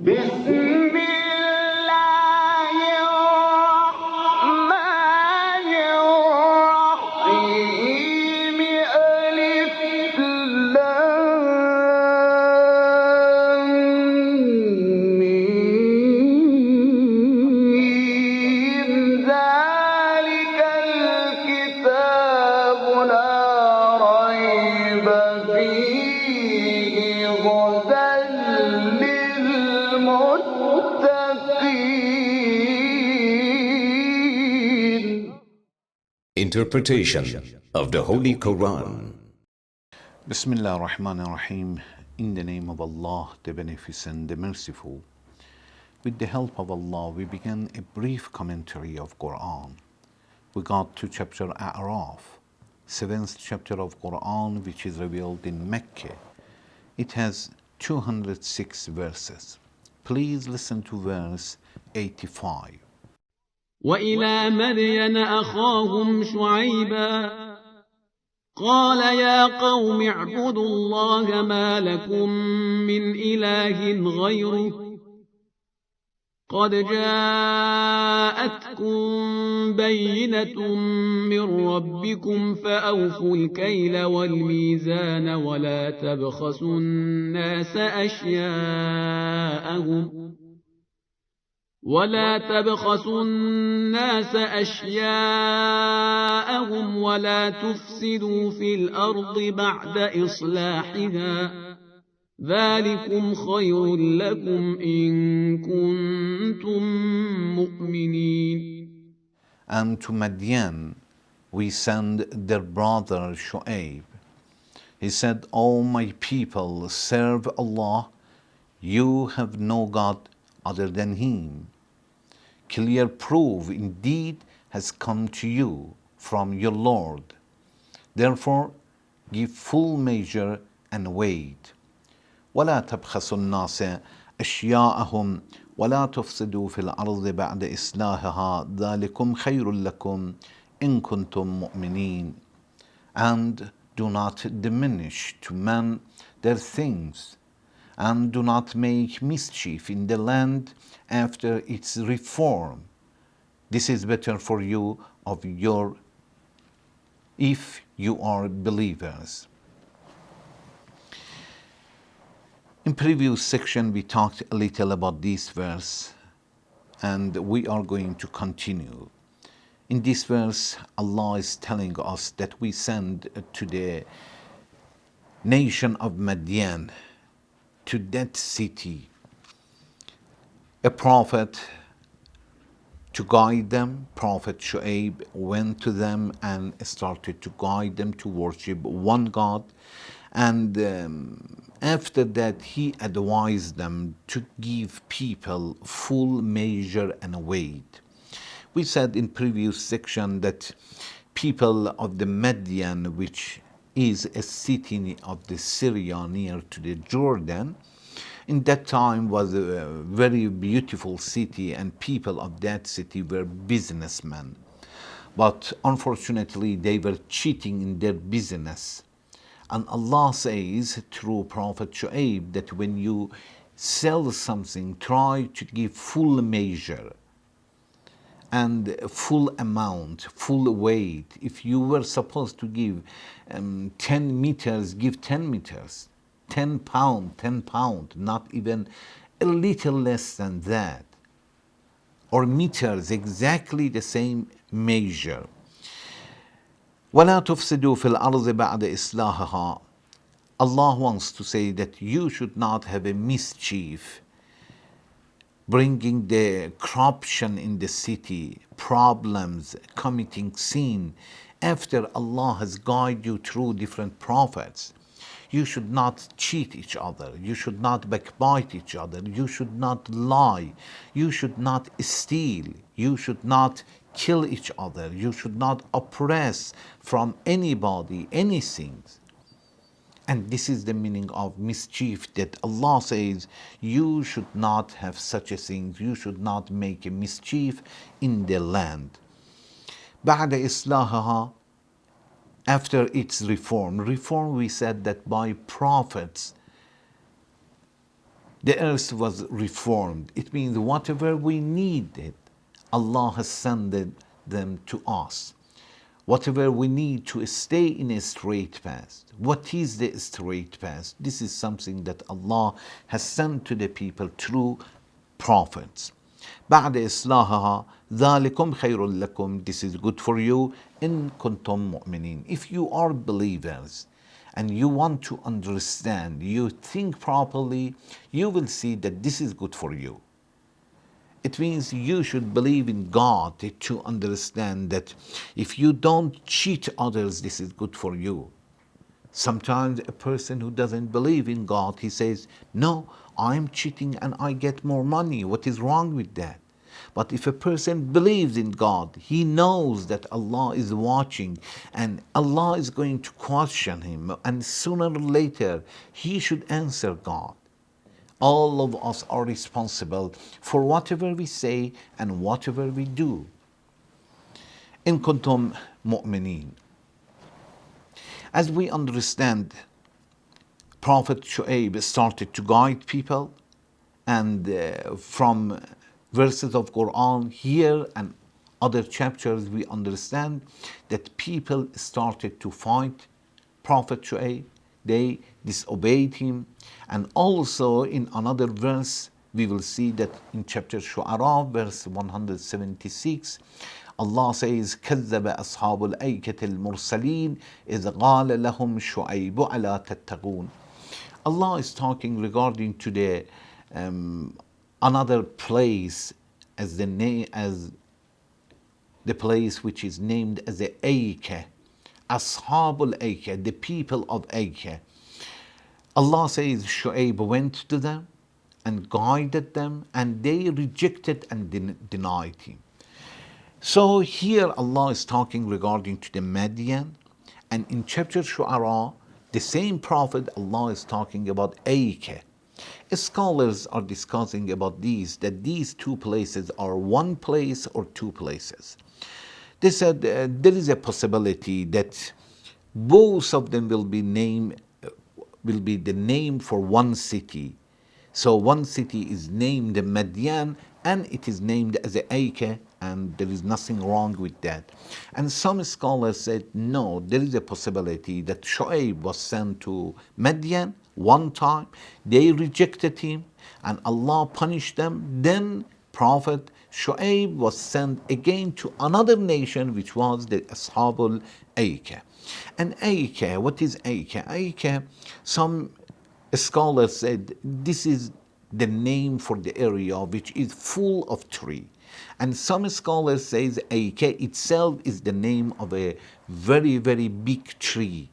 بسم الله الرحمن الرحيم ألف لام ميم ذلك الكتاب لا ريب فيه هدى للمتقين. Interpretation of the Holy Quran. Bismillah ar-Rahman ar-Rahim. In the name of Allah, the Beneficent, the Merciful. With the help of Allah, we began a brief commentary of Quran. We got to chapter Al-Araf, 7th chapter of Quran, which is revealed in Mecca. It has 206 verses. Please listen to verse 85. وإلى مدين أخاهم شعيبا قال يا قوم اعبدوا الله ما لكم من إله غيره قد جاءتكم بينة من ربكم فأوفوا الكيل والميزان ولا تبخسوا الناس أشياءهم ولا تفسدوا في الأرض بعد إصلاحها ذلكم خير لكم إن كنتم مؤمنين. And to Madian we send their brother Shu'aib. He said, O my people, serve Allah. You have no God other than Him. Clear proof indeed has come to you from your Lord. Therefore, give full measure and weight. ولا تبخسوا الناس أشياءهم ولا تفسدوا في الأرض بعد إصلاحها ذلكم خير لكم إن كنتم مؤمنين. And do not diminish to men their things, and do not make mischief in the land after its reform. This is better for you if you are believers. In previous section we talked a little about this verse, and we are going to continue. In this verse, Allah is telling us that we send to the nation of Madian, to that city, a prophet to guide them. Prophet Shu'aib went to them and started to guide them to worship one God. And after that, he advised them to give people full measure and weight. We said in previous section that people of the Madian, which is a city of the Syria near to the Jordan, in that time was a very beautiful city, and people of that city were businessmen. But unfortunately, they were cheating in their business. And Allah says through Prophet Shu'aib that when you sell something, try to give full measure and full amount, full weight. If you were supposed to give 10 meters, give 10 meters. 10 pound, not even a little less than that. Or meters, exactly the same measure. وَلَا تُفْسِدُوا فِي الْأَرْضِ بَعْدَ إِصْلَاحِهَا. Allah wants to say that you should not have a mischief, bringing the corruption in the city, problems, committing sin, after Allah has guided you through different prophets. You should not cheat each other. You should not backbite each other. You should not lie. You should not steal. You should not kill each other. You should not oppress from anybody anything. And this is the meaning of mischief, that Allah says you should not have such a thing. You should not make a mischief in the land. بعد إصلاحها, after its reform. Reform, we said that by prophets the earth was reformed. It means whatever we needed, Allah has sent them to us. Whatever we need to stay in a straight path. What is the straight path? This is something that Allah has sent to the people through prophets. بعد إصلاحها ذلكم خير لكم. This is good for you. إن كنتم مؤمنين. If you are believers and you want to understand, you think properly, you will see that this is good for you. It means you should believe in God to understand that if you don't cheat others, this is good for you. Sometimes a person who doesn't believe in God, he says, no, I'm cheating and I get more money. What is wrong with that? But if a person believes in God, he knows that Allah is watching and Allah is going to question him, and sooner or later he should answer God. All of us are responsible for whatever we say and whatever we do. In kuntum mu'mineen. As we understand, Prophet Shu'aib started to guide people, and from verses of Quran here and other chapters we understand that people started to fight Prophet Shu'aib. They disobeyed him. And also in another verse we will see that in chapter Sura Al-Araf, verse 176, Allah says, كذب أصحاب الأيكة المرسلين إذ قال لهم شعيب ألا تتقون. Allah is talking regarding to the another place as the place which is named as the Aykah, Ashabul Aykah, the people of Aykah. Allah says Shu'aib went to them and guided them, and they rejected and denied him. So here Allah is talking regarding to the Madian, and in chapter Shu'ara, the same prophet Allah is talking about Aykah. Scholars are discussing about these, that these two places are one place or two places. They said there is a possibility that both of them will be the name for one city. So one city is named Madian and it is named as Aykah, and there is nothing wrong with that. And some scholars said no, there is a possibility that Shu'aib was sent to Madian one time, they rejected him and Allah punished them. Then Prophet Shu'aib was sent again to another nation, which was the Ashabul Aykah. And Aykah, what is Aykah? Aykah, some scholars said this is the name for the area which is full of tree. And some scholars say Aykah itself is the name of a very, very big tree.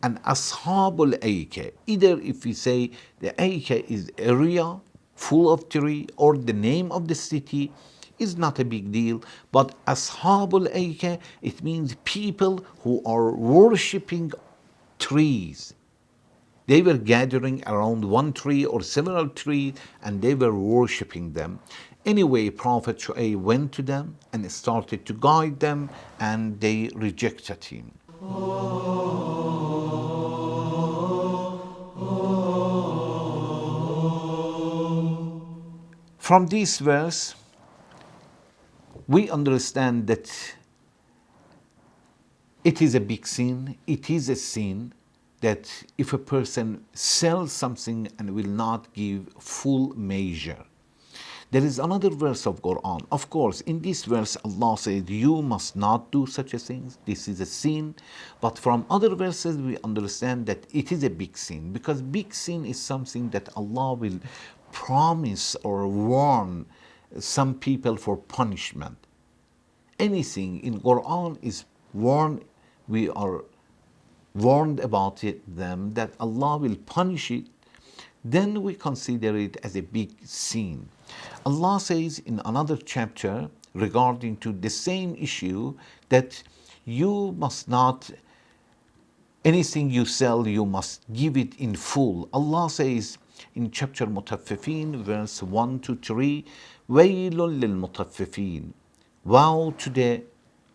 And Ashabul Aykah, either if we say the Aykah is area full of tree or the name of the city, is not a big deal. But Ashabul Aykah, it means people who are worshipping trees. They were gathering around one tree or several trees and they were worshipping them. Anyway, Prophet Shu'aib went to them and started to guide them, and they rejected him. From this verse, we understand that it is a big sin. It is a sin that if a person sells something and will not give full measure. There is another verse of Quran. Of course, in this verse, Allah says, you must not do such a thing. This is a sin. But from other verses, we understand that it is a big sin, because big sin is something that Allah will promise or warn some people for punishment. Anything in Quran is warned, we are warned about them that Allah will punish it, then we consider it as a big sin. Allah says in another chapter regarding to the same issue that you must not, anything you sell, you must give it in full. Allah says in chapter Mutaffifin, verse 1 to 3, وَيْلٌ لِلْمُطَفِّفِينَ. Woe to the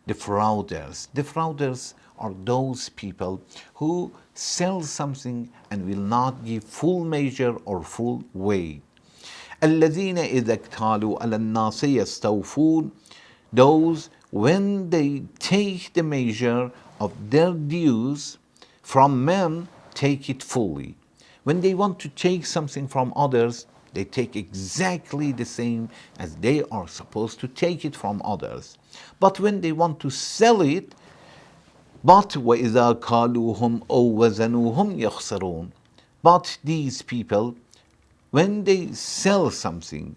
frauders. The frauders are those people who sell something and will not give full measure or full weight. الذين إذا اكتالوا على الناس يستوفون, those when they take the measure of their dues from men, take it fully. When they want to take something from others, they take exactly the same as they are supposed to take it from others. But when they want to sell it, but وَإِذَا كَالُوهُمْ أَوْ وَزَنُوهُمْ يَخْسَرُونَ. But these people, when they sell something,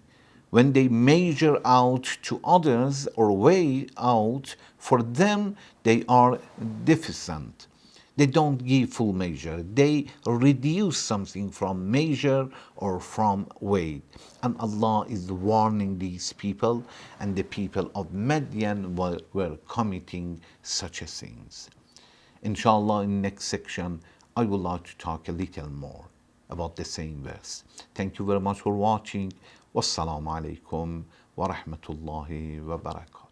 when they measure out to others or weigh out, for them they are deficient. They don't give full measure. They reduce something from measure or from weight. And Allah is warning these people, and the people of Madian were committing such a things. Inshallah, in next section, I would like to talk a little more about the same verse. Thank you very much for watching. Wassalamu alaikum wa rahmatullahi wa barakatuh.